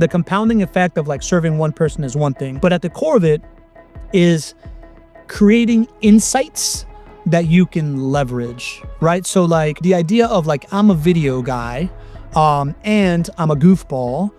The compounding effect of like serving one person is one thing, but at the core of it is creating insights that you can leverage, right? So like the idea of like, I'm a video guy, and I'm a goofball,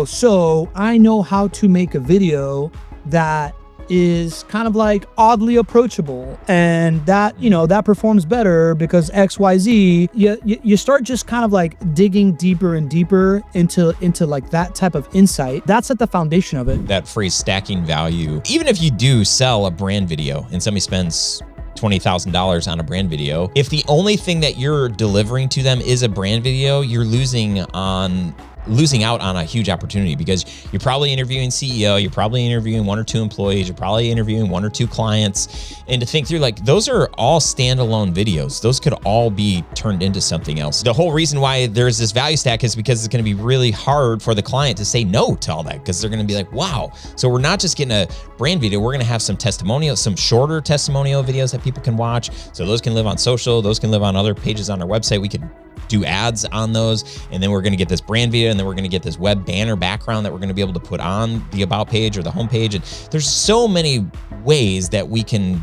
so I know how to make a video that is kind of like oddly approachable, and that, that performs better because XYZ. You start just kind of like digging deeper and deeper into like that type of insight. That's at the foundation of it. That phrase, stacking value. Even if you do sell a brand video and somebody spends $20,000 on a brand video, if the only thing that you're delivering to them is a brand video, you're losing out on a huge opportunity, because you're probably interviewing CEO, you're probably interviewing 1 or 2 employees, you're probably interviewing 1 or 2 clients. And to think through, like, those are all standalone videos. Those could all be turned into something else. The whole reason why there's this value stack is because it's going to be really hard for the client to say no to all that, because they're going to be like, wow. So we're not just getting a brand video, we're going to have some testimonials, some shorter testimonial videos that people can watch. So those can live on social, those can live on other pages on our website. We could do ads on those, and then we're going to get this brand video, and then we're going to get this web banner background that we're going to be able to put on the about page or the home page. And there's so many ways that we can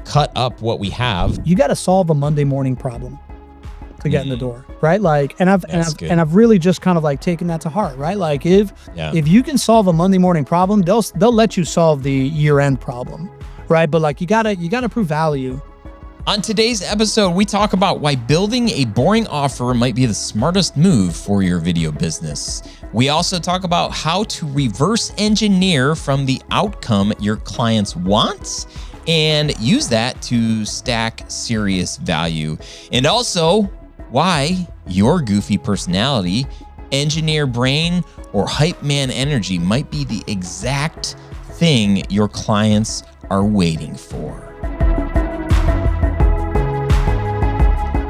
cut up what we have. You got to solve a Monday morning problem to get in the door, right? Like, and I've really just kind of like taken that to heart, right? Like if you can solve a Monday morning problem, they'll let you solve the year-end problem, right? But like you gotta prove value. On today's episode, we talk about why building a boring offer might be the smartest move for your video business. We also talk about how to reverse engineer from the outcome your clients want and use that to stack serious value. And also why your goofy personality, engineer brain, or hype man energy might be the exact thing your clients are waiting for.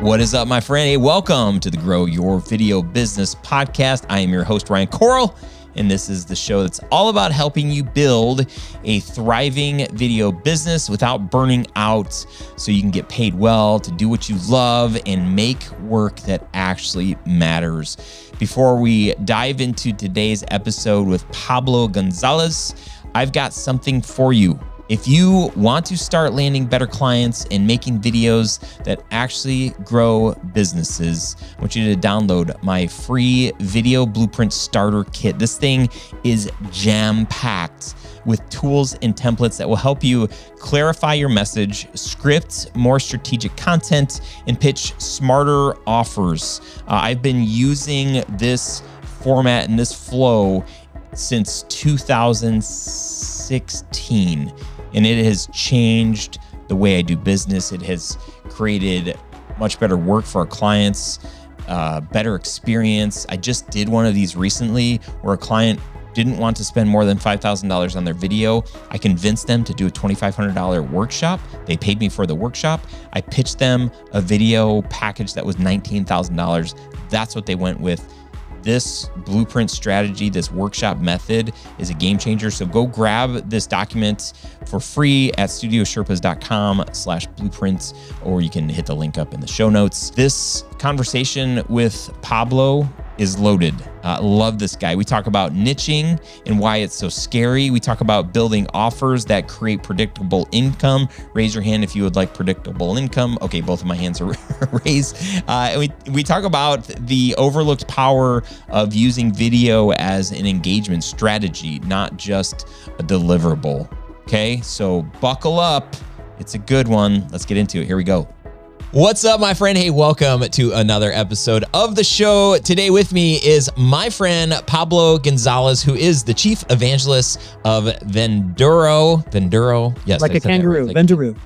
What is up, my friend? Hey, welcome to the Grow Your Video Business podcast. I am your host, Ryan Coral, and this is the show that's all about helping you build a thriving video business without burning out, so you can get paid well to do what you love and make work that actually matters. Before we dive into today's episode with Pablo Gonzalez, I've got something for you. If you want to start landing better clients and making videos that actually grow businesses, I want you to download my free video blueprint starter kit. This thing is jam-packed with tools and templates that will help you clarify your message, script more strategic content, and pitch smarter offers. I've been using this format and this flow since 2016. And it has changed the way I do business. It has created much better work for our clients, better experience. I just did one of these recently where a client didn't want to spend more than $5,000 on their video. I convinced them to do a $2,500 workshop. They paid me for the workshop. I pitched them a video package that was $19,000. That's what they went with. This blueprint strategy, this workshop method is a game changer. So go grab this document for free at studiosherpas.com/blueprints, or you can hit the link up in the show notes. This conversation with Pablo is loaded. Love this guy. We talk about niching and why it's so scary. We talk about building offers that create predictable income. Raise your hand if you would like predictable income. Okay, both of my hands are raised. And we talk about the overlooked power of using video as an engagement strategy, not just a deliverable. Okay, so buckle up. It's a good one. Let's get into it. Here we go. What's up, my friend? Hey, welcome to another episode of the show. Today with me is my friend Pablo Gonzalez, who is the chief evangelist of Vendaroo. Vendaroo, yes. Like a kangaroo, right. Vendaroo.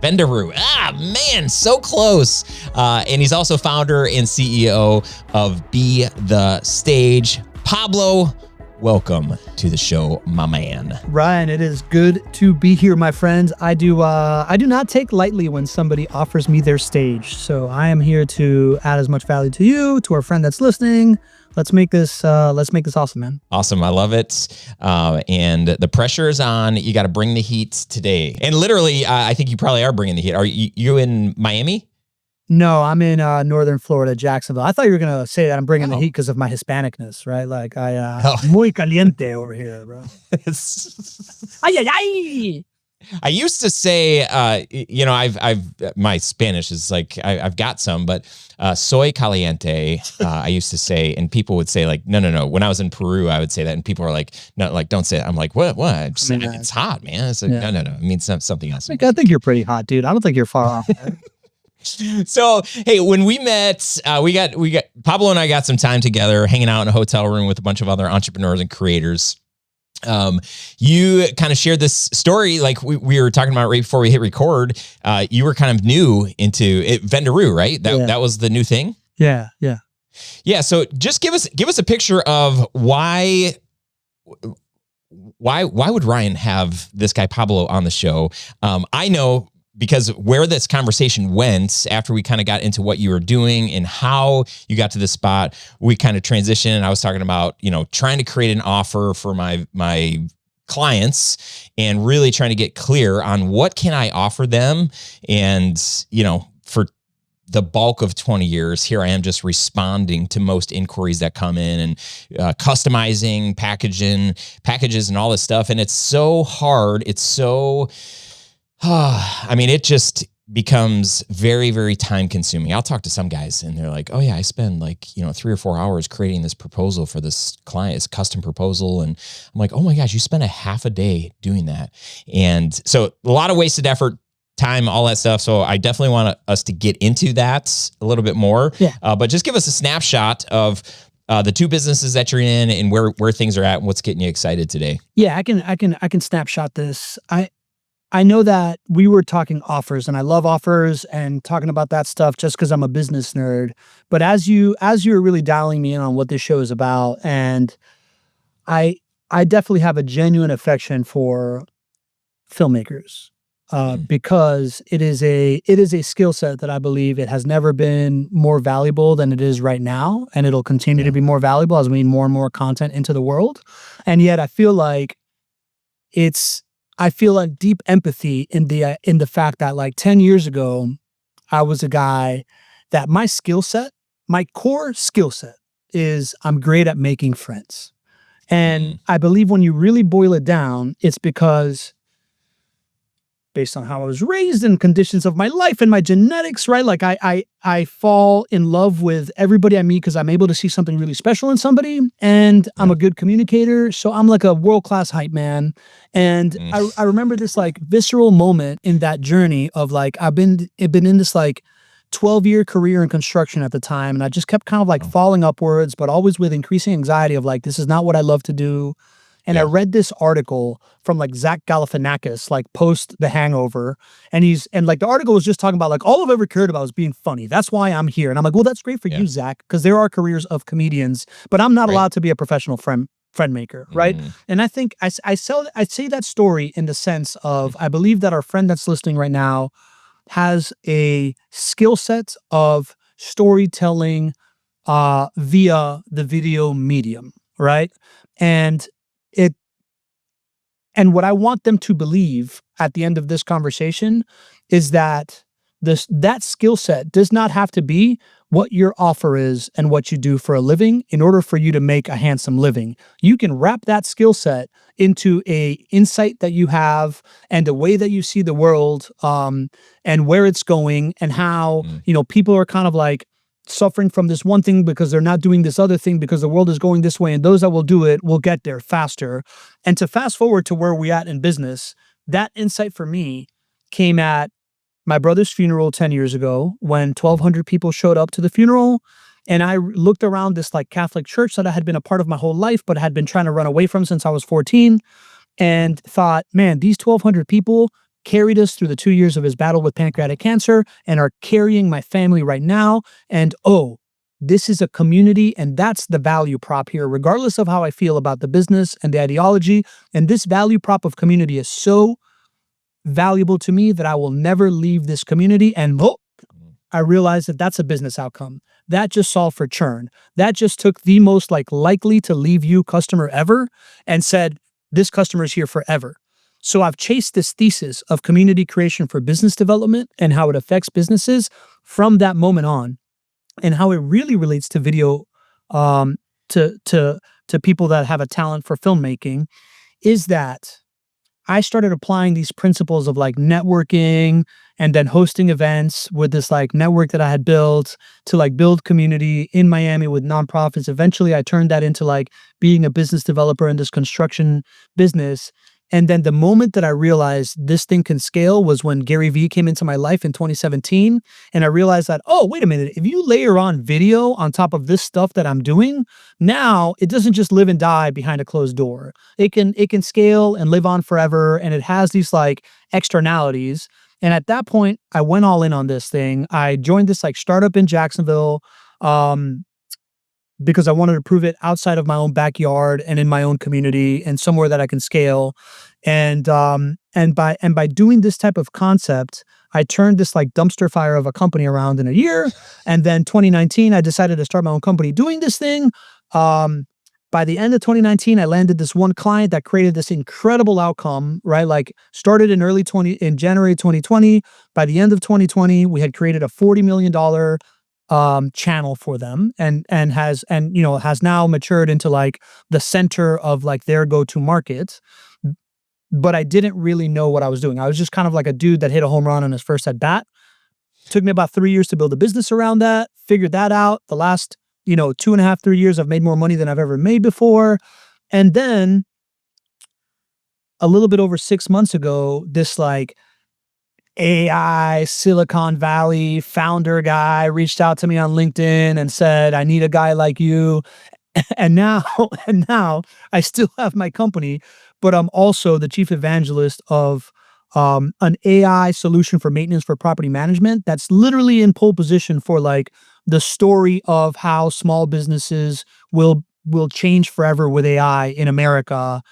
Vendaroo. Ah, man, so close. And he's also founder and CEO of Be The Stage. Pablo, welcome to the show, my man. Ryan, it is good to be here, my friends. I do not take lightly when somebody offers me their stage. So I am here to add as much value to you, to our friend that's listening. Let's make this awesome, man. Awesome. I love it. And the pressure is on. You got to bring the heat today. And literally, I think you probably are bringing the heat. Are you in Miami? No, I'm in northern Florida, Jacksonville. I thought you were gonna say that I'm bringing the Oh. heat because of my Hispanicness, right? Like Oh. muy caliente over here, bro. Ay, ay, ay. I used to say, I've my Spanish is like I've got some, but soy caliente. I used to say, and people would say like, no. When I was in Peru, I would say that, and people are like, no, like don't say it. I'm like, what? It's hot, man. It's like, Yeah. no. It means something else. I think you're pretty hot, dude. I don't think you're far off. Man. So, hey, when we met, we got Pablo and I got some time together, hanging out in a hotel room with a bunch of other entrepreneurs and creators. You kind of shared this story, like we were talking about right before we hit record. You were kind of new into it, Vendaroo, right? That was the new thing. Yeah. So just give us a picture of why would Ryan have this guy Pablo on the show? I know because where this conversation went after we kind of got into what you were doing and how you got to this spot, we kind of transitioned. And I was talking about, trying to create an offer for my clients and really trying to get clear on what can I offer them. And, for the bulk of 20 years, here I am just responding to most inquiries that come in and customizing, packages and all this stuff. And it's so hard. It's so... it just becomes very, very time consuming. I'll talk to some guys and they're like, oh yeah, I spend 3 or 4 hours creating this proposal for this client, it's a custom proposal. And I'm like, oh my gosh, you spend a half a day doing that. And so a lot of wasted effort, time, all that stuff. So I definitely want us to get into that a little bit more. Yeah. But just give us a snapshot of the two businesses that you're in and where things are at and what's getting you excited today. Yeah, I can snapshot this. I know that we were talking offers, and I love offers and talking about that stuff just because I'm a business nerd. But as you were really dialing me in on what this show is about, and I definitely have a genuine affection for filmmakers because it is a skill set that I believe it has never been more valuable than it is right now, and it'll continue to be more valuable as we need more and more content into the world. And yet, I feel like deep empathy in the fact that like 10 years ago, I was a guy that my core skill set is I'm great at making friends. And I believe when you really boil it down, it's because based on how I was raised and conditions of my life and my genetics, right? Like I fall in love with everybody I meet because I'm able to see something really special in somebody, and I'm a good communicator. So I'm like a world-class hype man. And I remember this like visceral moment in that journey of like, I've been in this like 12-year career in construction at the time. And I just kept kind of like falling upwards, but always with increasing anxiety of like, this is not what I love to do. And I read this article from like Zach Galifianakis, like post The Hangover. And the article was just talking about like, all I've ever cared about was being funny. That's why I'm here. And I'm like, well, that's great for you, Zach, because there are careers of comedians, but I'm not allowed to be a professional friend maker. Right. And I think I say that story in the sense of, I believe that our friend that's listening right now has a skill set of storytelling via the video medium. Right. And what I want them to believe at the end of this conversation is that that skill set does not have to be what your offer is and what you do for a living in order for you to make a handsome living. You can wrap that skill set into a insight that you have and a way that you see the world, and where it's going, and how, people are kind of like suffering from this one thing because they're not doing this other thing because the world is going this way, and those that will do it will get there faster. And to fast forward to where we at in business, that insight for me came at my brother's funeral 10 years ago when 1,200 people showed up to the funeral. And I looked around this like Catholic church that I had been a part of my whole life, but had been trying to run away from since I was 14, and thought, man, these 1,200 people carried us through the 2 years of his battle with pancreatic cancer and are carrying my family right now. And this is a community, and that's the value prop here, regardless of how I feel about the business and the ideology. And this value prop of community is so valuable to me that I will never leave this community. And I realized that that's a business outcome. That just solved for churn. That just took the most likely to leave you customer ever and said, this customer is here forever. So I've chased this thesis of community creation for business development and how it affects businesses from that moment on, and how it really relates to video, um, to people that have a talent for filmmaking, is that I started applying these principles of like networking and then hosting events with this like network that I had built to like build community in Miami with nonprofits. Eventually, I turned that into like being a business developer in this construction business. And then the moment that I realized this thing can scale was when Gary Vee came into my life in 2017. And I realized that, oh, wait a minute, if you layer on video on top of this stuff that I'm doing, now it doesn't just live and die behind a closed door. It can scale and live on forever, and it has these like externalities. And at that point, I went all in on this thing. I joined this like startup in Jacksonville, um, because I wanted to prove it outside of my own backyard and in my own community and somewhere that I can scale. And by doing this type of concept, I turned this like dumpster fire of a company around in a year. And then 2019, I decided to start my own company doing this thing. Um, by the end of 2019, I landed this one client that created this incredible outcome, right? Like started in January 2020. By the end of 2020, we had created a $40 million channel for them, and has now matured into like the center of like their go-to market. But I didn't really know what I was doing. I was just kind of like a dude that hit a home run on his first at bat. Took me about 3 years to build a business around that, figured that out. The last, 2.5, 3 years, I've made more money than I've ever made before. And then a little bit over 6 months ago, this like AI Silicon Valley founder guy reached out to me on LinkedIn and said, I need a guy like you. And now, and now I still have my company, but I'm also the chief evangelist of an AI solution for maintenance for property management that's literally in pole position for like the story of how small businesses will change forever with AI in America.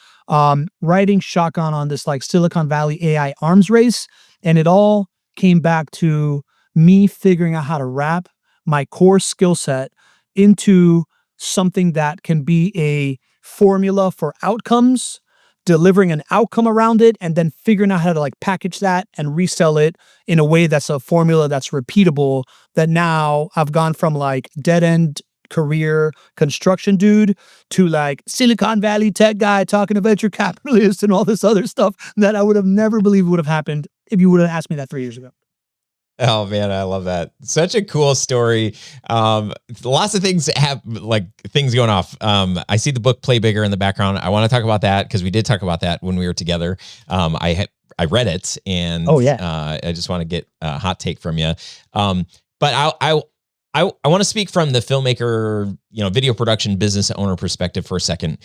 Riding shotgun on this like Silicon Valley AI arms race, and it all came back to me figuring out how to wrap my core skill set into something that can be a formula for outcomes, delivering an outcome around it, and then figuring out how to like package that and resell it in a way that's a formula that's repeatable. That now I've gone from like dead end career construction dude to like Silicon Valley tech guy talking to venture capitalists and all this other stuff that I would have never believed would have happened if you would have asked me that 3 years ago. Oh man, I love that. Such a cool story. Lots of things have like things going off. I see the book Play Bigger in the background. I want to talk about that because we did talk about that when we were together. I read it, and Oh yeah. I just want to get a hot take from you. But I want to speak from the filmmaker, video production business owner perspective for a second.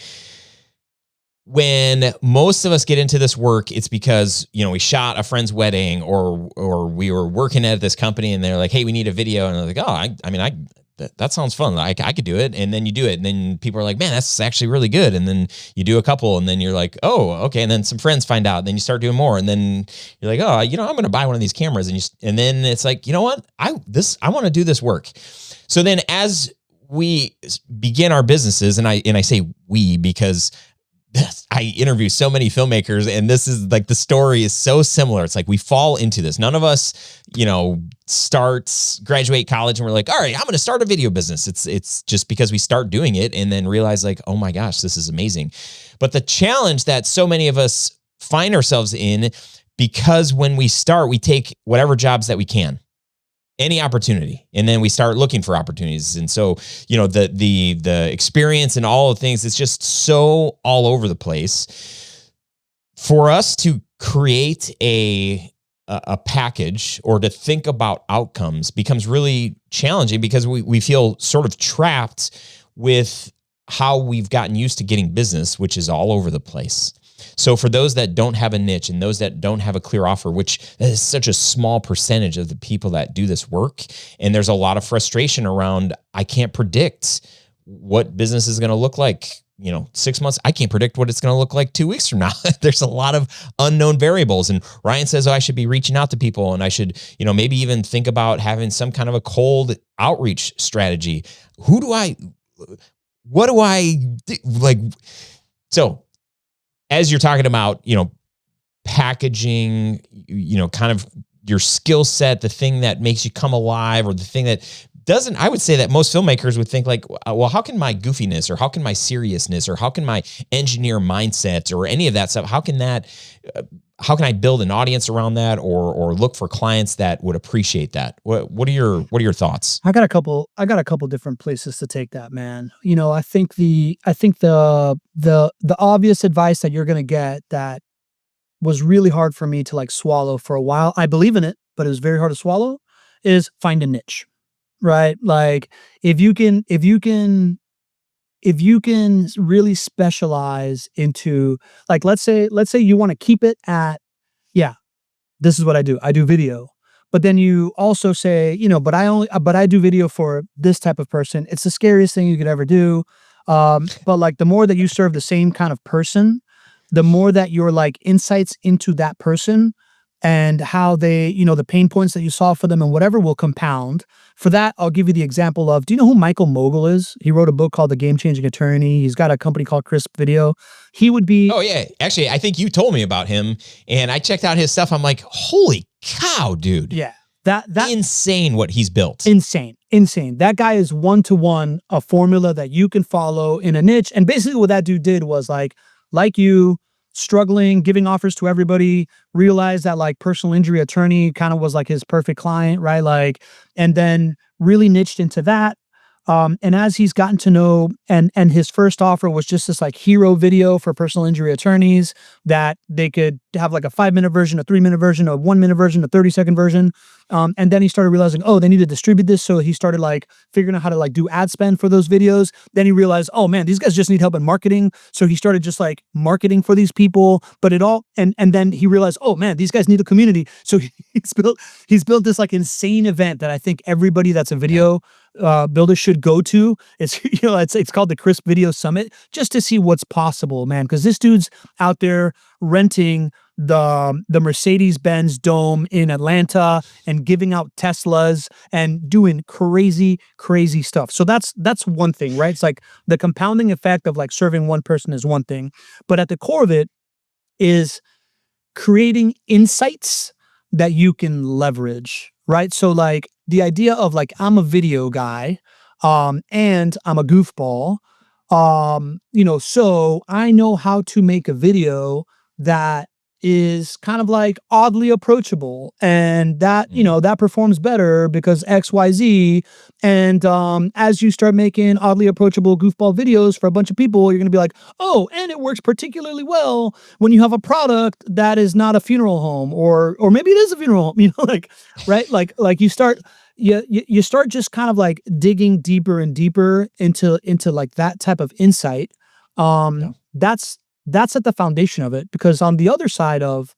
When most of us get into this work, it's because, we shot a friend's wedding or we were working at this company and they're like, hey, we need a video. And they're like, oh, that sounds fun. I could do it. And then you do it. And then people are like, man, that's actually really good. And then you do a couple and then you're like, oh, okay. And then some friends find out, and then you start doing more. And then you're like, oh, I'm going to buy one of these cameras. And then it's like, you know what? I want to do this work. So then as we begin our businesses, and I say we because I interview so many filmmakers, and this is like the story is so similar. It's like we fall into this. None of us, graduate college and we're like, all right, I'm going to start a video business. It's just because we start doing it and then realize like, oh my gosh, this is amazing. But the challenge that so many of us find ourselves in, because when we start, we take whatever jobs that we can. Any opportunity. And then we start looking for opportunities. And so, the experience and all the things, it's just so all over the place. For us to create a package or to think about outcomes becomes really challenging because we feel sort of trapped with how we've gotten used to getting business, which is all over the place. So for those that don't have a niche and those that don't have a clear offer, which is such a small percentage of the people that do this work, and there's a lot of frustration around, I can't predict what business is going to look like, 6 months. I can't predict what it's going to look like 2 weeks from now. There's a lot of unknown variables. And Ryan says, I should be reaching out to people and I should, maybe even think about having some kind of a cold outreach strategy. What do I do? So as you're talking about, packaging, kind of your skill set, the thing that makes you come alive, or the thing that doesn't. I would say that most filmmakers would think like, well, how can my goofiness, or how can my seriousness, or how can my engineer mindset, or any of that stuff, how can I build an audience around that, or look for clients that would appreciate that? What are your thoughts? I got a couple different places to take that, man. I think the obvious advice that you're gonna get that was really hard for me to like swallow for a while. I believe in it, but it was very hard to swallow, is find a niche, right? Like if you can really specialize into, like, let's say you want to keep it at, yeah, this is what I do. I do video. But then you also say, but I do video for this type of person. It's the scariest thing you could ever do. But like the more that you serve the same kind of person, the more that your like insights into that person and how they, the pain points that you solve for them and whatever will compound. For that, I'll give you the example of, do you know who Michael Mogul is? He wrote a book called The Game Changing Attorney. He's got a company called Crisp Video. He would be, Oh yeah, actually, I think you told me about him, and I checked out his stuff. I'm like, holy cow, dude! yeah, that Insane what he's built. insane. That guy is one-to-one a formula that you can follow in a niche. And basically what that dude did was like you, struggling, giving offers to everybody, realized that like personal injury attorney kind of was like his perfect client, right? Like, and then really niched into that. And as he's gotten to know, and his first offer was just this like hero video for personal injury attorneys that they could have like a 5-minute version, a 3-minute version, a 1-minute version, a 30-second version. And then he started realizing, oh, they need to distribute this. So he started like figuring out how to like do ad spend for those videos. Then he realized, oh man, these guys just need help in marketing. So he started just like marketing for these people, but and then he realized, oh man, these guys need a community. So he's built this like insane event that I think everybody that's a video builder should go to. It's it's called the Crisp Video Summit, just to see what's possible, man. Because this dude's out there renting the Mercedes-Benz Dome in Atlanta and giving out Teslas and doing crazy stuff. So that's one thing, right? It's like the compounding effect of like serving one person is one thing, but at the core of it is creating insights that you can leverage, right? So like the idea of like, I'm a video guy, and I'm a goofball, so I know how to make a video that is kind of like oddly approachable, and that, that performs better because XYZ. And as you start making oddly approachable goofball videos for a bunch of people, you're going to be like, oh, and it works particularly well when you have a product that is not a funeral home, or maybe it is a funeral home, like, right? Like you start just kind of like digging deeper and deeper into like that type of insight. That's at the foundation of it, because on the other side of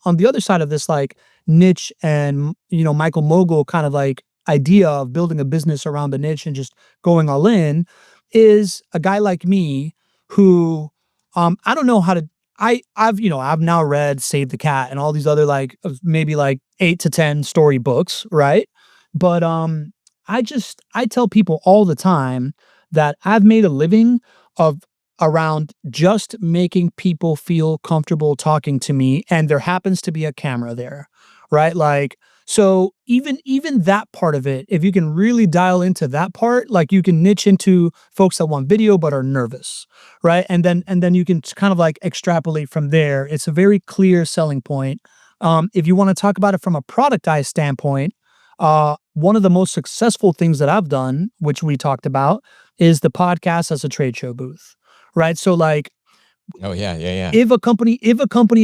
this like niche and Michael Mogul kind of like idea of building a business around the niche and just going all in, is a guy like me who I don't know how to. I've now read Save the Cat and all these other like maybe like 8 to 10 story books, right? But I tell people all the time that I've made a living around just making people feel comfortable talking to me, and there happens to be a camera there, right? Like, so even that part of it, if you can really dial into that part, like you can niche into folks that want video but are nervous, right? And then you can kind of like extrapolate from there. It's a very clear selling point. If you want to talk about it from a productized standpoint, one of the most successful things that I've done, which we talked about, is the podcast as a trade show booth. Right. So like, oh yeah. If a company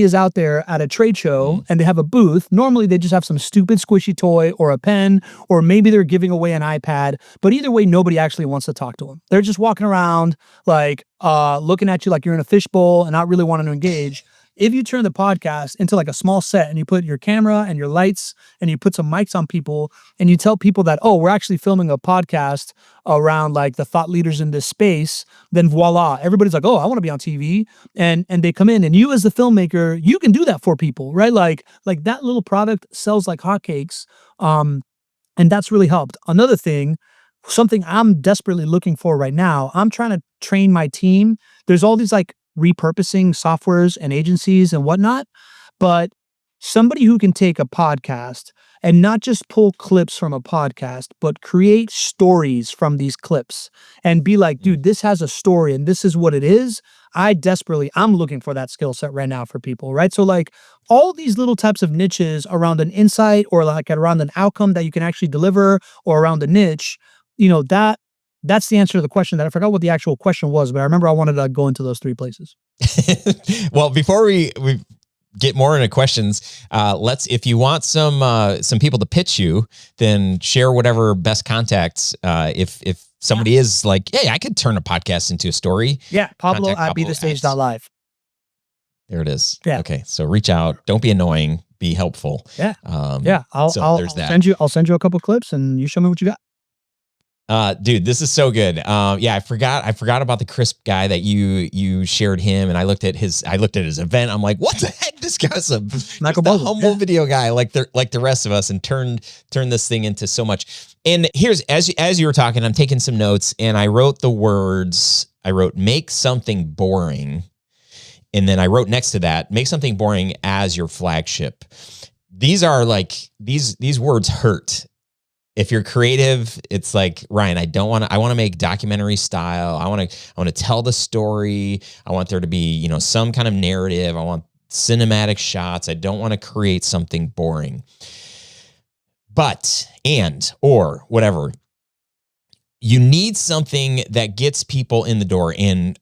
is out there at a trade show and they have a booth, normally they just have some stupid squishy toy or a pen, or maybe they're giving away an iPad. But either way, nobody actually wants to talk to them. They're just walking around like looking at you like you're in a fishbowl and not really wanting to engage. If you turn the podcast into like a small set and you put your camera and your lights and you put some mics on people and you tell people that, oh, we're actually filming a podcast around like the thought leaders in this space, then voila, everybody's like, oh, I want to be on TV. And they come in, and you as the filmmaker, you can do that for people, right? Like that little product sells like hotcakes. And that's really helped. Another thing, something I'm desperately looking for right now, I'm trying to train my team. There's all these like repurposing softwares and agencies and whatnot, but somebody who can take a podcast and not just pull clips from a podcast, but create stories from these clips and be like, dude, this has a story and this is what it is. I'm looking for that skill set right now for people, right? So like all these little types of niches around an insight or like around an outcome that you can actually deliver or around a niche, that's the answer to the question. That I forgot what the actual question was, but I remember I wanted to go into those 3 places. Well, before we get more into questions, if you want some people to pitch you, then share whatever best contacts. If somebody is like, hey, I could turn a podcast into a story. Yeah, Pablo Contact at BeTheStage.live. There it is. Yeah. Okay. So reach out. Don't be annoying. Be helpful. Yeah. I'll send you a couple clips and you show me what you got. Dude, this is so good. Yeah, I forgot about the crisp guy that you shared him, and I looked at his event. I'm like, what the heck? This guy's a humble video guy, like the rest of us, and turned this thing into so much. And here's, as you were talking, I'm taking some notes, and I wrote the words. I wrote, make something boring, and then I wrote next to that, make something boring as your flagship. These are like these words hurt. If you're creative, it's like, Ryan, I want to make documentary style. I want to tell the story. I want there to be, some kind of narrative. I want cinematic shots. I don't want to create something boring. Or whatever. You need something that gets people in the door. And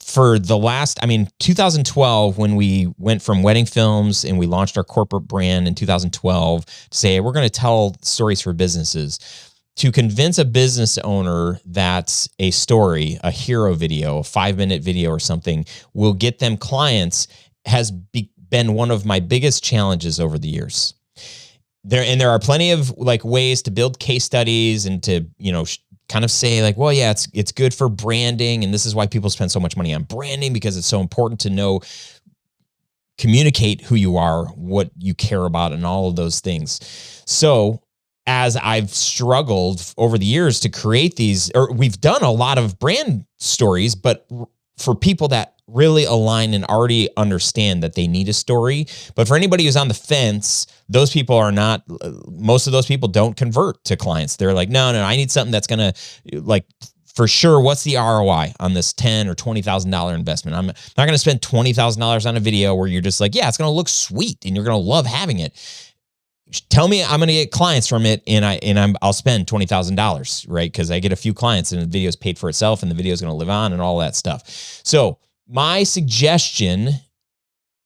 for the last, 2012, when we went from wedding films and we launched our corporate brand in 2012 to say, hey, we're going to tell stories for businesses, to convince a business owner that a story, a hero video, a 5-minute video or something will get them clients has been one of my biggest challenges over the years. There are plenty of like ways to build case studies and to, kind of say like, well, yeah, it's good for branding. And this is why people spend so much money on branding, because it's so important to communicate who you are, what you care about, and all of those things. So as I've struggled over the years to create these, or we've done a lot of brand stories, but for people that really align and already understand that they need a story. But for anybody who's on the fence, those people are not, most of those people don't convert to clients. They're like, no, I need something that's going to, like, for sure, what's the ROI on this $10,000 or $20,000 investment? I'm not going to spend $20,000 on a video where you're just like, yeah, it's going to look sweet and you're going to love having it. Tell me I'm going to get clients from it, and I'll spend $20,000, right? Because I get a few clients and the video's paid for itself and the video's going to live on and all that stuff. So my suggestion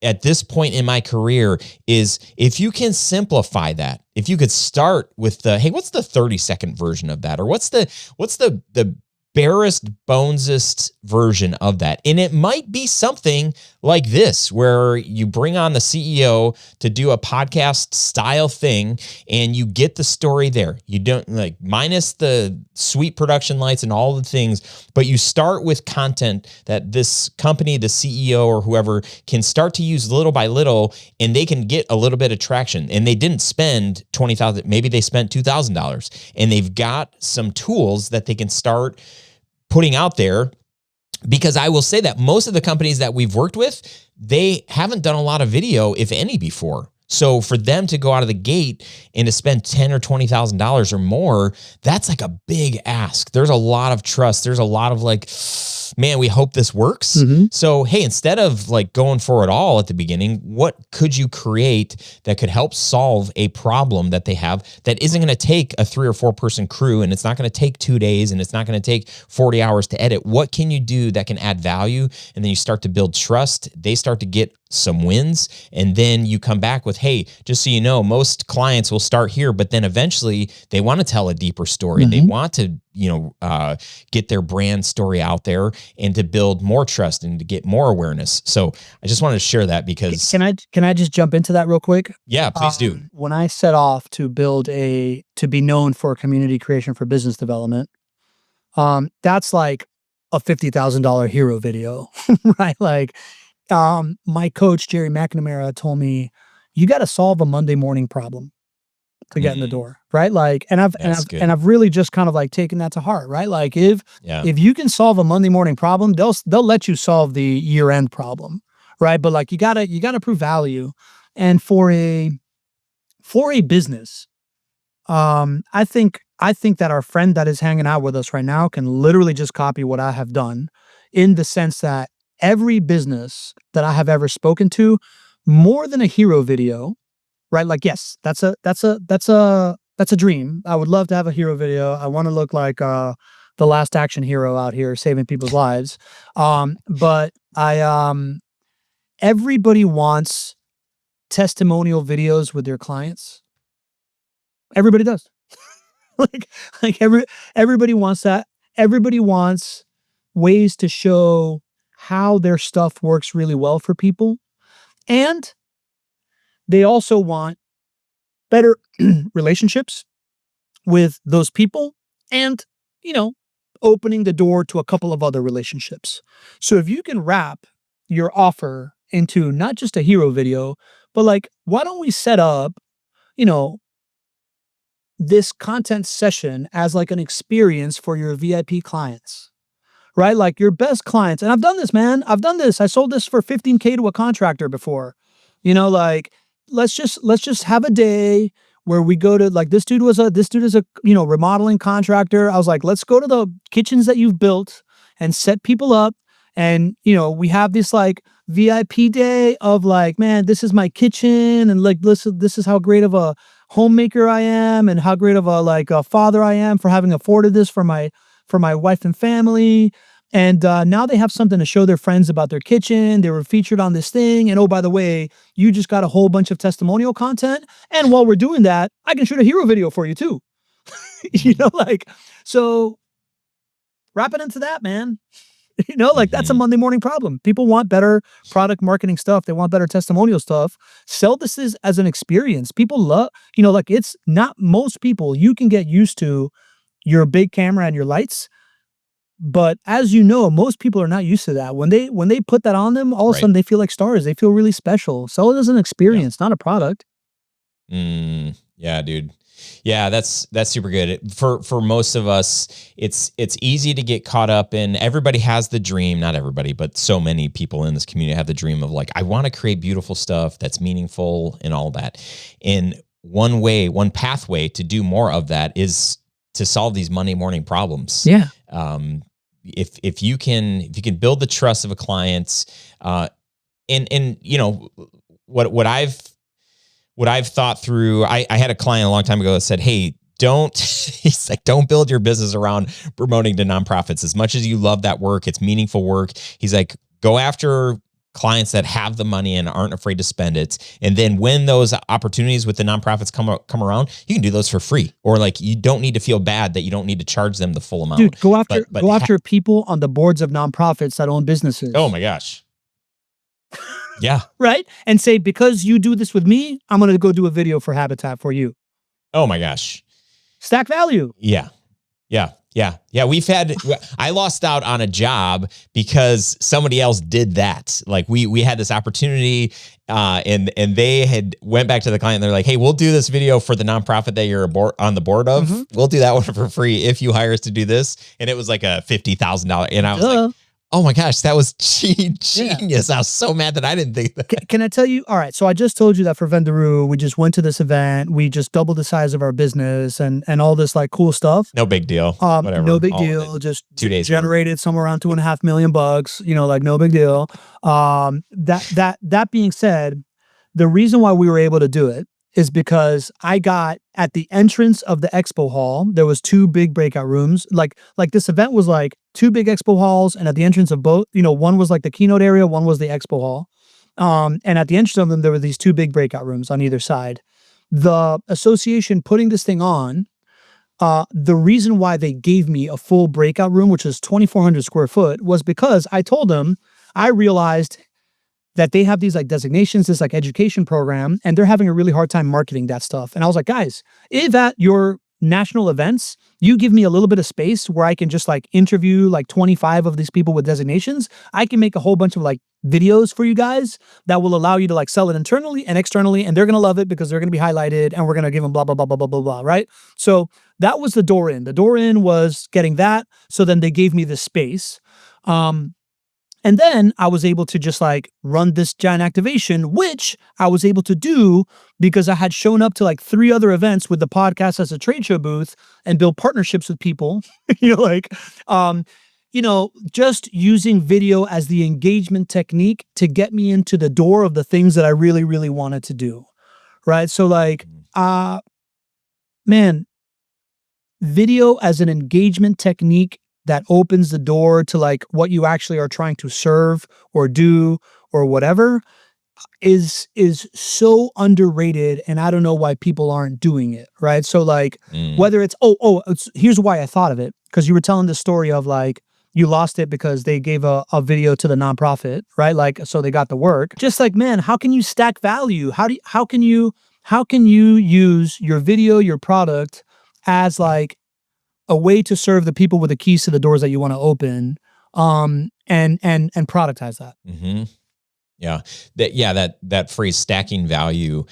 at this point in my career is, if you can simplify that, if you could start with hey, what's the 30-second version of that? Or what's the barest, bonesest version of that? And it might be something like this, where you bring on the CEO to do a podcast style thing and you get the story there. You don't, like, minus the sweet production lights and all the things, but you start with content that this company, the CEO or whoever, can start to use little by little, and they can get a little bit of traction. And they didn't spend $20,000, maybe they spent $2,000, and they've got some tools that they can start putting out there. Because I will say that most of the companies that we've worked with, they haven't done a lot of video, if any, before. So for them to go out of the gate and to spend $10,000 or $20,000 or more, that's like a big ask. There's a lot of trust. There's a lot of like, man, we hope this works. Mm-hmm. So, hey, instead of like going for it all at the beginning, what could you create that could help solve a problem that they have that isn't going to take a 3 or 4 person crew, and it's not going to take 2 days, and it's not going to take 40 hours to edit? What can you do that can add value? And then you start to build trust. They start to get some wins, and then you come back with, hey, just so you know, most clients will start here, but then eventually they want to tell a deeper story. Mm-hmm. They want to, get their brand story out there and to build more trust and to get more awareness. So I just wanted to share that, because can I just jump into that real quick? Yeah, please do. When I set off to build to be known for community creation for business development, that's like a $50,000 hero video, right? Like, my coach, Jerry McNamara, told me, you got to solve a Monday morning problem to get in the door, right? Like, and I've really just kind of like taken that to heart, right? Like, if you can solve a Monday morning problem, they'll let you solve the year-end problem, right? But like, you gotta prove value. And for a business, I think that our friend that is hanging out with us right now can literally just copy what I have done, in the sense that every business that I have ever spoken to, more than a hero video, right? Like, yes, that's a dream. I would love to have a hero video. I want to look like the last action hero out here saving people's lives. But everybody wants testimonial videos with their clients. Everybody does. like everybody wants that. Everybody wants ways to show how their stuff works really well for people. And they also want better relationships with those people, and, you know, opening the door to a couple of other relationships. So if you can wrap your offer into not just a hero video, but like, why don't we set up, you know, this content session as like an experience for your VIP clients, right? Like your best clients. And I've done this, man. I've done this. I sold this for 15K to a contractor before. Like, let's just have a day where we go to, like, this dude is a, remodeling contractor. I was like, let's go to the kitchens that you've built and set people up. And, we have this like VIP day of like, man, this is my kitchen. And like, listen, this is how great of a homemaker I am, and how great of a father I am for having afforded this for my wife and family. And now they have something to show their friends about their kitchen. They were featured on this thing. And oh, by the way, you just got a whole bunch of testimonial content. And while we're doing that, I can shoot a hero video for you too. So wrap it into that, man. That's a Monday morning problem. People want better product marketing stuff. They want better testimonial stuff. Sell this as an experience. People love, it's not most people. You can get used to your big camera and your lights. But as you know, most people are not used to that. When they put that on them, all of a sudden they feel like stars. They feel really special. Sell it as an experience, not a product. Yeah, dude. Yeah, that's super good. For most of us, it's easy to get caught up in, everybody has the dream, not everybody, but so many people in this community have the dream of like, I want to create beautiful stuff that's meaningful and all that. And one pathway to do more of that is to solve these Monday morning problems. Yeah. If you can build the trust of a client, and what I've thought through, I had a client a long time ago that said, hey, don't build your business around promoting to nonprofits. As much as you love that work, it's meaningful work. He's like, go after clients that have the money and aren't afraid to spend it. And then when those opportunities with the nonprofits come around, you can do those for free. Or like, you don't need to feel bad that you don't need to charge them the full amount. Dude, go after people on the boards of nonprofits that own businesses. Oh my gosh. Yeah. Right? And say, because you do this with me, I'm going to go do a video for Habitat for you. Oh my gosh. Stack value. Yeah. I lost out on a job because somebody else did that. Like we had this opportunity, and they had went back to the client and they're like, hey, we'll do this video for the nonprofit that you're on the board of. Mm-hmm. We'll do that one for free if you hire us to do this. And it was like a $50,000. And I was like, oh my gosh, that was genius. Yeah. I was so mad that I didn't think that. Can I tell you? All right. So I just told you that for Vendaroo, we just went to this event. We just doubled the size of our business and all this like cool stuff. No big deal. Whatever. No big deal. Just 2 days generated somewhere around $2.5 million, like no big deal. That being said, the reason why we were able to do it is because I got at the entrance of the expo hall, there was 2 big breakout rooms. Like this event was like 2 big expo halls, and at the entrance of both, one was like the keynote area, one was the expo hall. And at the entrance of them, there were these 2 big breakout rooms on either side. The association putting this thing on, the reason why they gave me a full breakout room, which is 2,400 square foot, was because I told them, I realized that they have these like designations, this like education program, and they're having a really hard time marketing that stuff. And I was like, guys, if at your national events, you give me a little bit of space where I can just like interview like 25 of these people with designations, I can make a whole bunch of like videos for you guys that will allow you to like sell it internally and externally, and they're going to love it because they're going to be highlighted and we're going to give them blah, blah, blah, blah, blah, blah, blah, right? So that was the door in. The door in was getting that. So then they gave me this space. And then I was able to just like run this giant activation, which I was able to do because I had shown up to like 3 other events with the podcast as a trade show booth and build partnerships with people, um, just using video as the engagement technique to get me into the door of the things that I really, really wanted to do. Right. So like, man, video as an engagement technique that opens the door to like what you actually are trying to serve or do or whatever is so underrated, and I don't know why people aren't doing it, right? So like whether here's why I thought of it, because you were telling the story of like you lost it because they gave a video to the nonprofit, right? Like so they got the work. Just like, man, how can you stack value? How can you use your video, your product as like a way to serve the people with the keys to the doors that you want to open, and productize that. Mm-hmm. Yeah. That phrase stacking value,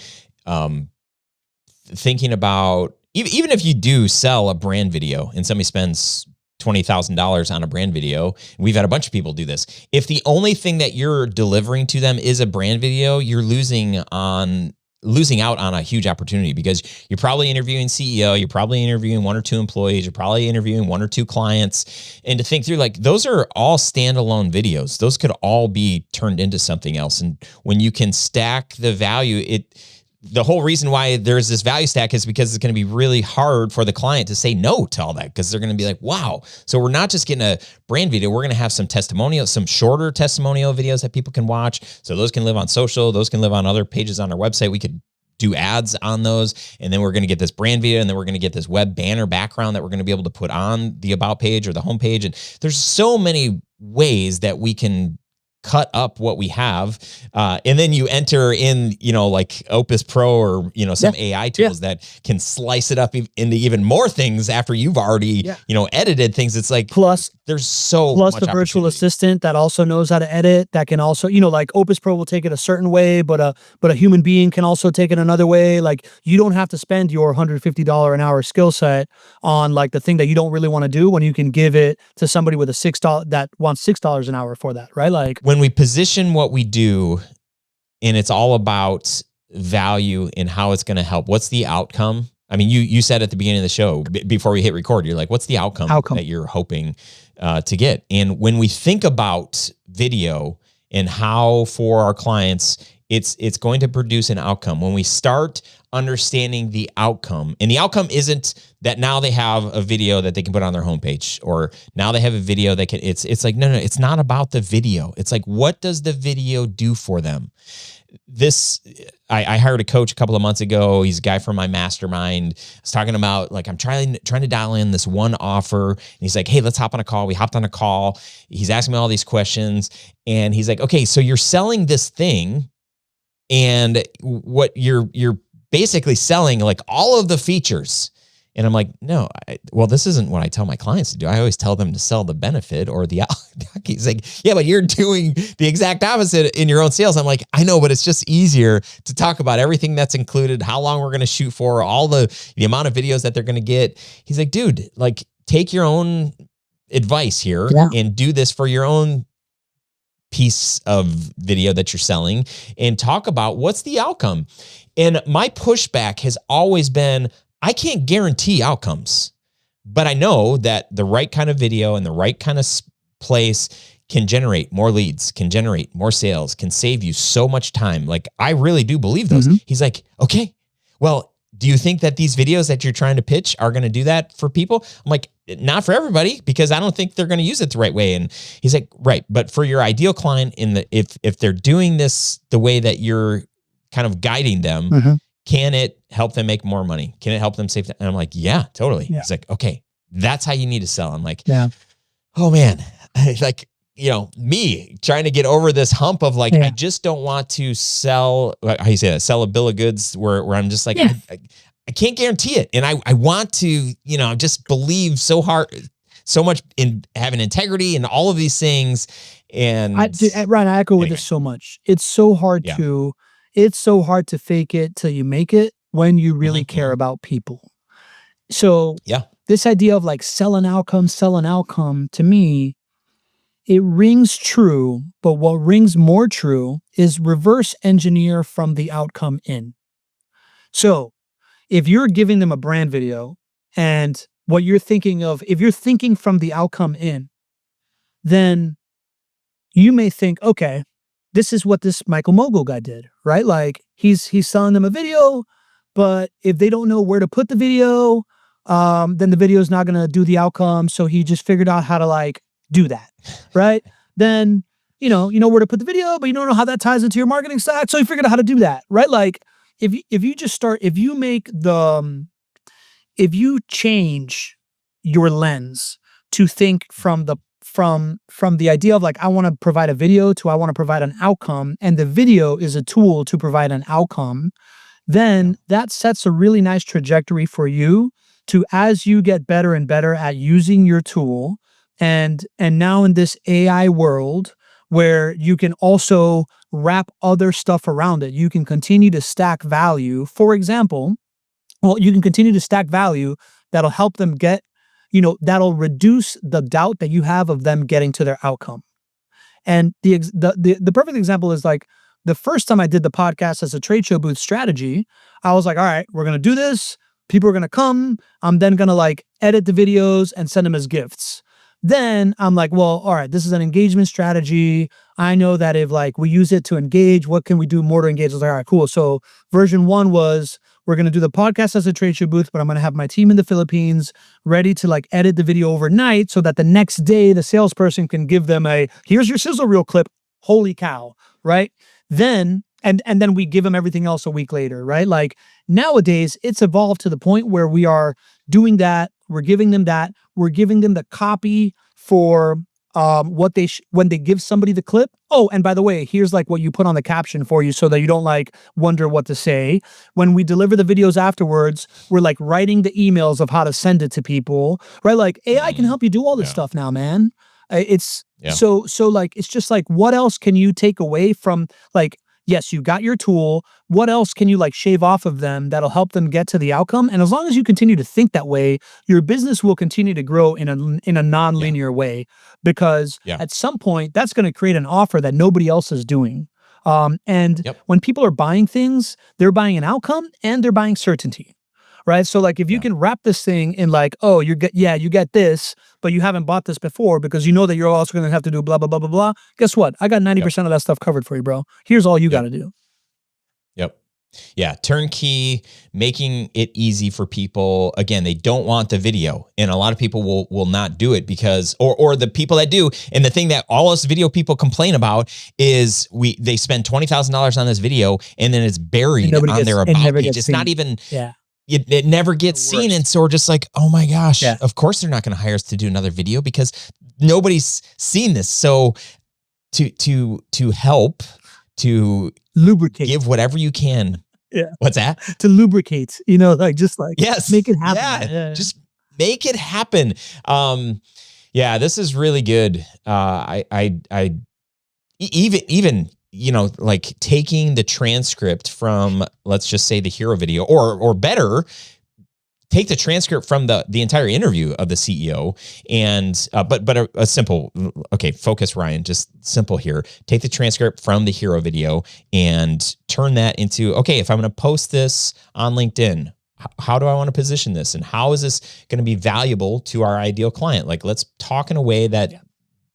thinking about even if you do sell a brand video and somebody spends $20,000 on a brand video, we've had a bunch of people do this. If the only thing that you're delivering to them is a brand video, you're losing out on a huge opportunity, because you're probably interviewing CEO, you're probably interviewing 1 or 2 employees, you're probably interviewing 1 or 2 clients. And to think through, like, those are all standalone videos. Those could all be turned into something else. And when you can stack the value, the whole reason why there's this value stack is because it's going to be really hard for the client to say no to all that, because they're going to be like, wow. So we're not just getting a brand video. We're going to have some testimonials, some shorter testimonial videos that people can watch. So those can live on social. Those can live on other pages on our website. We could do ads on those. And then we're going to get this brand video, and then we're going to get this web banner background that we're going to be able to put on the about page or the homepage. And there's so many ways that we can cut up what we have. And then you enter in, like Opus Pro or, some AI tools that can slice it up into even more things after you've already, edited things. It's like, plus there's so plus much the virtual assistant that also knows how to edit, that can also, like Opus Pro will take it a certain way, but a human being can also take it another way. Like, you don't have to spend your $150 an hour skill set on like the thing that you don't really want to do, when you can give it to somebody with a $6 that wants $6 an hour for that, right? Like, when we position what we do, and it's all about value and how it's going to help, what's the outcome? I mean, you said at the beginning of the show, before we hit record, you're like, what's the outcome that you're hoping to get? And when we think about video and how for our clients, it's going to produce an outcome. When we start understanding the outcome, and the outcome isn't that now they have a video that they can put on their homepage, or now they have a video that can, it's like, no, it's not about the video. It's like, what does the video do for them? I hired a coach a couple of months ago. He's a guy from my mastermind. I was talking about, like, I'm trying to dial in this one offer. And he's like, hey, let's hop on a call. We hopped on a call. He's asking me all these questions. And he's like, okay, so you're selling this thing, and what you're basically selling, like, all of the features. And I'm like, no, this isn't what I tell my clients to do. I always tell them to sell the benefit or the, he's like, yeah, but you're doing the exact opposite in your own sales. I'm like, I know, but it's just easier to talk about everything that's included, how long we're going to shoot for, all the amount of videos that they're going to get. He's like, dude, like, take your own advice here and do this for your own piece of video that you're selling, and talk about what's the outcome. And my pushback has always been, I can't guarantee outcomes, but I know that the right kind of video and the right kind of place can generate more leads, can generate more sales, can save you so much time. Like, I really do believe those. Mm-hmm. He's like, okay, well, do you think that these videos that you're trying to pitch are going to do that for people? I'm like, not for everybody, because I don't think they're going to use it the right way. And he's like, right. But for your ideal client, if they're doing this the way that you're kind of guiding them, mm-hmm. can it help them make more money? Can it help them save? And I'm like, yeah, totally. Yeah. He's like, okay, that's how you need to sell. I'm like, yeah. Oh man. Like, me trying to get over this hump of like, I just don't want to sell, how you say that? Sell a bill of goods where I'm just like, I can't guarantee it. And I want to, just believe so hard, so much in having integrity and all of these things. And Ryan, I echo with this so much. It's so hard to fake it till you make it when you really mm-hmm. care about people. So this idea of like sell an outcome to me it rings true, but what rings more true is reverse engineer from the outcome in. So if you're giving them a brand video and what you're thinking of, if you're thinking from the outcome in, then you may think, okay, this is what this Michael Mogul guy did, right? Like he's selling them a video, but if they don't know where to put the video, then the video is not going to do the outcome. So he just figured out how to like do that, right? Then you know where to put the video, but you don't know how that ties into your marketing stack. So he figured out how to do that, right? Like if you just start, if you change your lens to think from the idea of like, I want to provide a video to I want to provide an outcome, and the video is a tool to provide an outcome, then that sets a really nice trajectory for you to, as you get better and better at using your tool, and now in this AI world where you can also wrap other stuff around it, you can continue to stack value. For example, you can continue to stack value that'll help them get, that'll reduce the doubt that you have of them getting to their outcome. And the perfect example is like the first time I did the podcast as a trade show booth strategy, I was like, all right, we're going to do this. People are going to come. I'm then going to like edit the videos and send them as gifts. Then I'm like, well, all right, this is an engagement strategy. I know that if like we use it to engage, what can we do more to engage? I was like, all right, cool. So version 1 was, we're going to do the podcast as a trade show booth, but I'm going to have my team in the Philippines ready to like edit the video overnight so that the next day the salesperson can give them here's your sizzle reel clip. Holy cow. Right. Then, and then we give them everything else a week later. Right. Like nowadays it's evolved to the point where we are doing that. We're giving them that. We're giving them the copy for when they give somebody the clip. Oh, and by the way, here's like what you put on the caption for you so that you don't like wonder what to say. When we deliver the videos afterwards, we're like writing the emails of how to send it to people, right? Like AI can help you do all this stuff now, man. So like, it's just like, what else can you take away from like, yes, you got your tool. What else can you like shave off of them that'll help them get to the outcome? And as long as you continue to think that way, your business will continue to grow in a non-linear way, because at some point that's going to create an offer that nobody else is doing. When people are buying things, they're buying an outcome and they're buying certainty. Right. So like if you can wrap this thing in like, oh, you get this, but you haven't bought this before because you know that you're also going to have to do blah, blah, blah, blah, blah. Guess what? I got 90% of that stuff covered for you, bro. Here's all you got to do. Yep. Yeah. Turnkey, making it easy for people. Again, they don't want the video, and a lot of people will not do it because, or the people that do. And the thing that all us video people complain about is they spend $20,000 on this video and then it's buried on their about page. It's not even, it never gets seen. And so we're just like, oh my gosh, of course they're not going to hire us to do another video because nobody's seen this. So to help, to lubricate, give whatever you can. Yeah. What's that? To lubricate, like just like, make it happen. Yeah. Just make it happen. This is really good. Even like taking the transcript from, let's just say, the hero video, or better, take the transcript from the entire interview of the CEO and, but a simple, okay, focus, Ryan, just simple here. Take the transcript from the hero video and turn that into, okay, if I'm going to post this on LinkedIn, how do I want to position this? And how is this going to be valuable to our ideal client? Like, let's talk in a way that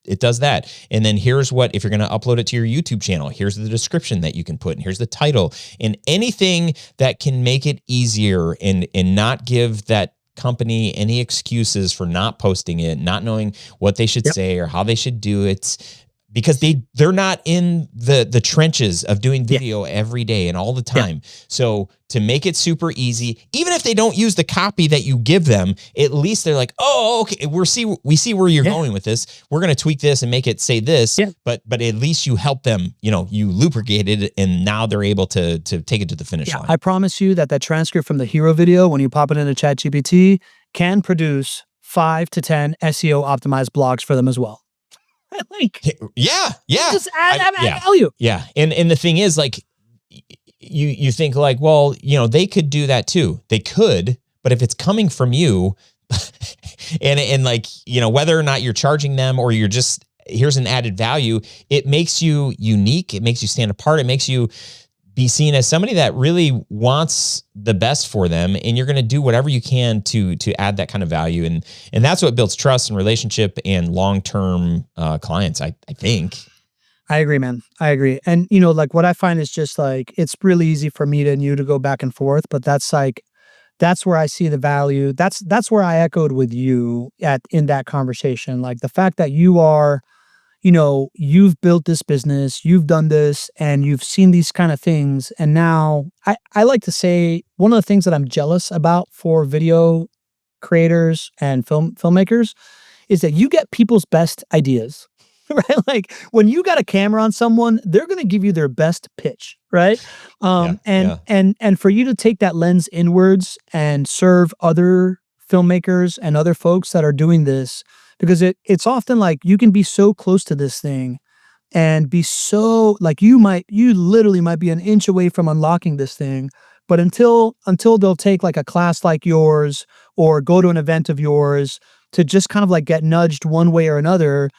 it does that. And then here's what, if you're going to upload it to your YouTube channel, here's the description that you can put, and here's the title, and anything that can make it easier and not give that company any excuses for not posting it, not knowing what they should say or how they should do it, because they're not in the trenches of doing video every day and all the time. So to make it super easy, even if they don't use the copy that you give them, at least they're like, oh, okay, we see where you're going with this. We're going to tweak this and make it say this, but at least you help them, you lubricated it, and now they're able to take it to the finish line. I promise you that transcript from the hero video, when you pop it into ChatGPT, can produce 5 to 10 SEO optimized blogs for them as well. Just add value. And the thing is, like, you think like, well, they could do that too. They could, but if it's coming from you and like, whether or not you're charging them or you're just here's an added value. It makes you unique. It makes you stand apart. It makes you be seen as somebody that really wants the best for them, and you're going to do whatever you can to add that kind of value, and that's what builds trust and relationship and long-term clients. I think. I agree, man. I agree. And like what I find is just like it's really easy for me and you to go back and forth, but that's where I see the value. That's where I echoed with you in that conversation. Like the fact that you've built this business, you've done this, and you've seen these kind of things. And now I like to say one of the things that I'm jealous about for video creators and filmmakers is that you get people's best ideas. Right? Like when you got a camera on someone, they're going to give you their best pitch, right? And for you to take that lens inwards and serve other filmmakers and other folks that are doing this, because it's often like you can be so close to this thing and be so like you literally might be an inch away from unlocking this thing, but until they'll take like a class like yours or go to an event of yours to just kind of like get nudged one way or another,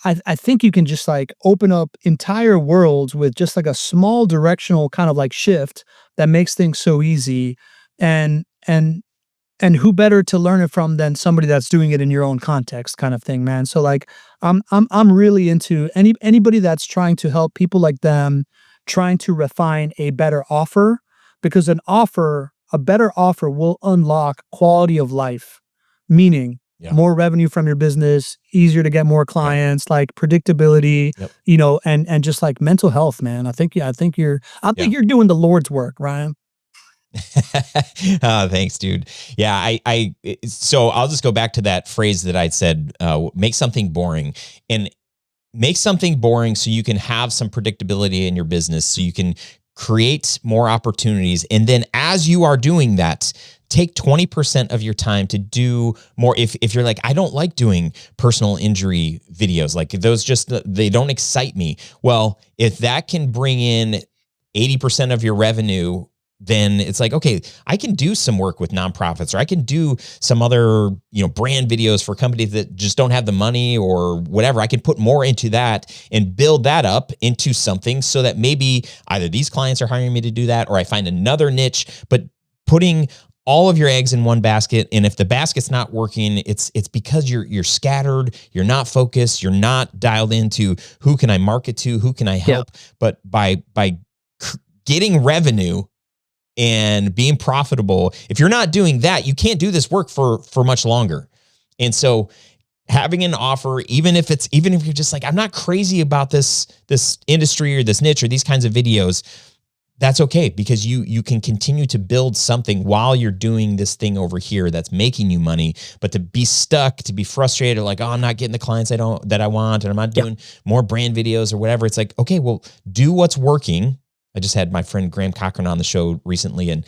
I think you can just like open up entire worlds with just like a small directional kind of like shift that makes things so easy. And who better to learn it from than somebody that's doing it in your own context kind of thing, man. So like I'm really into anybody that's trying to help people like them, trying to refine a better offer, because a better offer will unlock quality of life, meaning more revenue from your business, easier to get more clients, like predictability, and just like mental health, man. I think you're doing the Lord's work, Ryan. Thanks, dude. Yeah, so I'll just go back to that phrase that I'd said, make something boring, and make something boring so you can have some predictability in your business, so you can create more opportunities. And then as you are doing that, take 20% of your time to do more. If you're like, I don't like doing personal injury videos, like those they don't excite me. Well, if that can bring in 80% of your revenue, then it's like, okay, I can do some work with nonprofits, or I can do some other, brand videos for companies that just don't have the money or whatever. I can put more into that and build that up into something so that maybe either these clients are hiring me to do that, or I find another niche, but putting all of your eggs in one basket. And if the basket's not working, it's because you're scattered, you're not focused, you're not dialed into who can I market to, who can I help. But by getting revenue and being profitable, if you're not doing that, you can't do this work for much longer. And so having an offer, even if you're just like, I'm not crazy about this industry or this niche or these kinds of videos, that's okay, because you can continue to build something while you're doing this thing over here that's making you money. But to be stuck, to be frustrated, like, oh, I'm not getting the clients that I want, and I'm not doing more brand videos or whatever. It's like, okay, well, do what's working. I just had my friend Graham Cochran on the show recently, and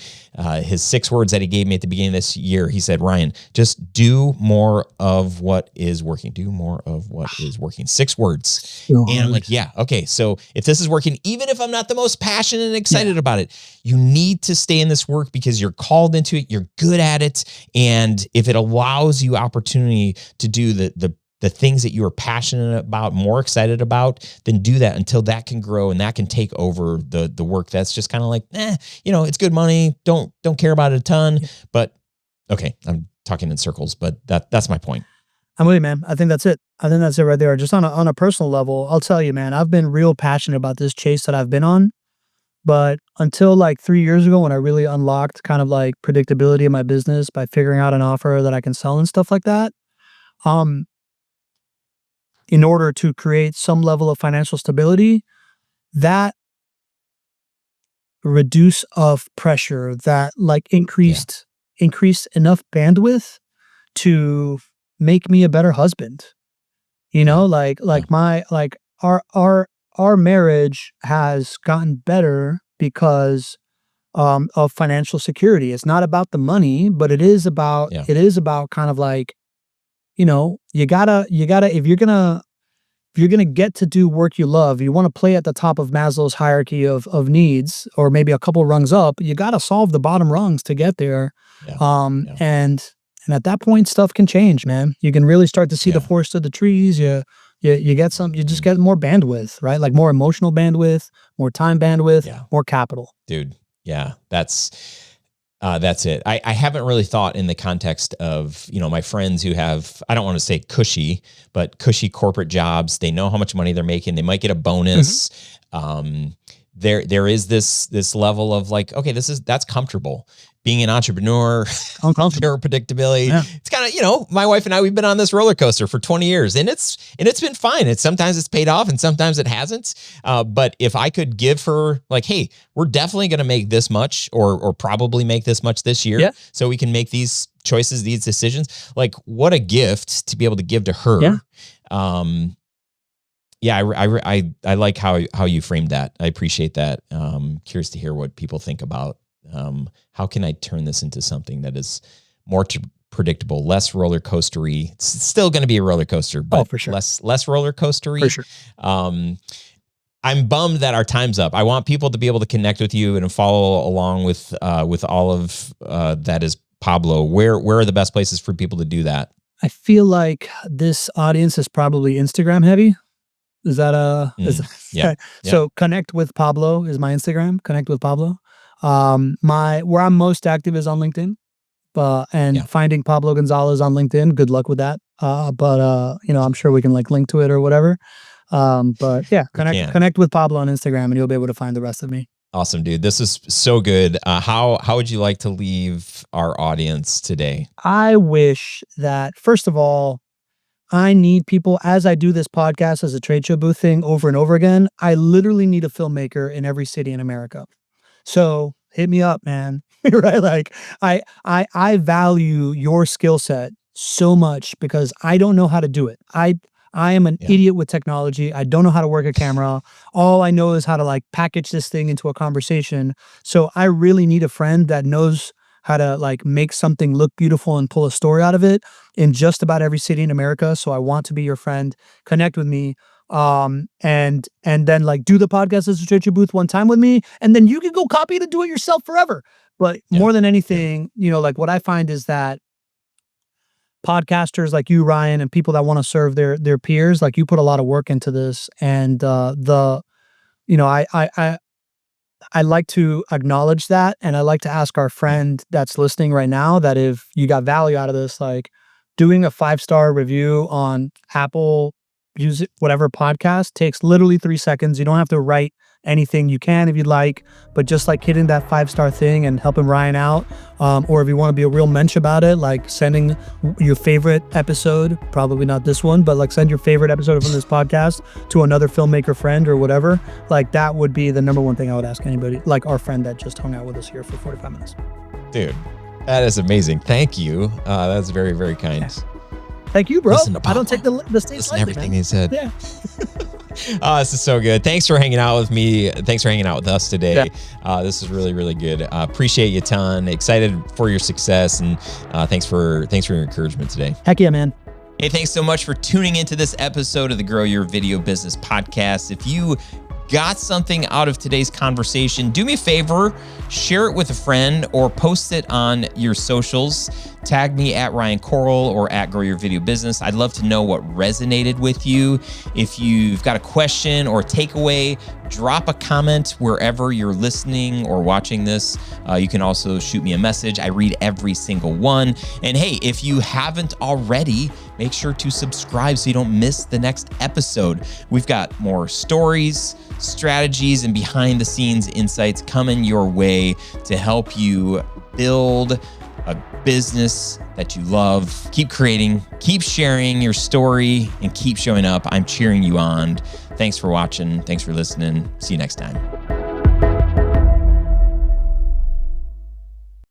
his 6 words that he gave me at the beginning of this year, he said, Ryan, just do more of what is working. Do more of what is working. 6 words. And I'm like, yeah, okay. So if this is working, even if I'm not the most passionate and excited about it, you need to stay in this work because you're called into it. You're good at it. And if it allows you opportunity to do the things that you are passionate about, more excited about, then do that until that can grow and that can take over the work that's just kind of like, it's good money. Don't care about it a ton. But okay, I'm talking in circles, but that's my point. I'm with you, man. I think that's it. I think that's it right there. Just on a personal level, I'll tell you, man, I've been real passionate about this chase that I've been on. But until like 3 years ago, when I really unlocked kind of like predictability in my business by figuring out an offer that I can sell and stuff like that, in order to create some level of financial stability, that reduce of pressure, that like increased enough bandwidth to make me a better husband. Our marriage has gotten better because of financial security. It's not about the money, but it is about kind of like, you gotta, if you're gonna get to do work you love, you want to play at the top of Maslow's hierarchy of needs, or maybe a couple rungs up, you got to solve the bottom rungs to get there. And at that point, stuff can change, man. You can really start to see the forest of the trees. You You just get more bandwidth, right? Like more emotional bandwidth, more time bandwidth, more capital. Dude. Yeah. That's it. I haven't really thought in the context of, my friends who have, I don't want to say cushy, but cushy corporate jobs. They know how much money they're making. They might get a bonus. There is this level of like, okay, that's comfortable. Being an entrepreneur, zero predictability. Yeah. It's kind of, my wife and I, we've been on this roller coaster for 20 years and it's been fine. Sometimes it's paid off and sometimes it hasn't. But if I could give her like, hey, we're definitely going to make this much or probably make this much this year. So we can make these choices, these decisions. Like what a gift to be able to give to her. I like how you framed that. I appreciate that. Curious to hear what people think about how can I turn this into something that is more predictable, less roller coastery. It's still going to be a roller coaster, but for sure. less roller coastery. For sure. I'm bummed that our time's up. I want people to be able to connect with you and follow along with all of that is Pablo. Where are the best places for people to do that? I feel like this audience is probably Instagram heavy. Is that So Connect with Pablo is my Instagram. Connect with Pablo. Where I'm most active is on LinkedIn, finding Pablo Gonzalez on LinkedIn. Good luck with that. I'm sure we can like link to it or whatever. Connect with Pablo on Instagram and you'll be able to find the rest of me. Awesome, dude. This is so good. How would you like to leave our audience today? I wish that, first of all, I need people, as I do this podcast as a trade show booth thing over and over again, I literally need a filmmaker in every city in America. So hit me up, man. Right? Like I value your skill set so much because I don't know how to do it. I am an idiot with technology. I don't know how to work a camera. All I know is how to like package this thing into a conversation. So I really need a friend that knows how to like make something look beautiful and pull a story out of it in just about every city in America. So I want to be your friend. Connect with me. And then like do the podcast as a trade show booth one time with me. And then you can go copy it and do it yourself forever. But more than anything, like what I find is that podcasters like you, Ryan, and people that want to serve their peers, like you put a lot of work into this. And, I like to acknowledge that. And I like to ask our friend that's listening right now that if you got value out of this, like doing a 5-star review on Apple, use it, whatever podcast takes literally 3 seconds. You don't have to write anything. You can if you'd like, but just like hitting that 5-star thing and helping Ryan out. Or if you want to be a real mensch about it, like sending your favorite episode, probably not this one, but like send your favorite episode from this podcast to another filmmaker friend or whatever. Like that would be the number one thing I would ask anybody, like our friend that just hung out with us here for 45 minutes. Dude, that is amazing. Thank you. That's very, very kind. Yeah. Thank you, bro. I don't take the stage Listen lightly, everything man. he said. Yeah. This is so good. Thanks for hanging out with me. Thanks for hanging out with us today. This is really, really good. Appreciate you a ton. Excited for your success. And thanks for your encouragement today. Heck yeah, man. Hey, thanks so much for tuning into this episode of the Grow Your Video Business podcast. If you got something out of today's conversation, do me a favor, share it with a friend or post it on your socials. Tag me at Ryan Coral or at Grow Your Video Business. I'd love to know what resonated with you. If you've got a question or takeaway, drop a comment wherever you're listening or watching this. You can also shoot me a message. I read every single one. And hey, if you haven't already, make sure to subscribe so you don't miss the next episode. We've got more stories, strategies, and behind the scenes insights coming your way to help you build a business that you love. Keep creating, keep sharing your story, and keep showing up. I'm cheering you on. Thanks for watching. Thanks for listening. See you next time.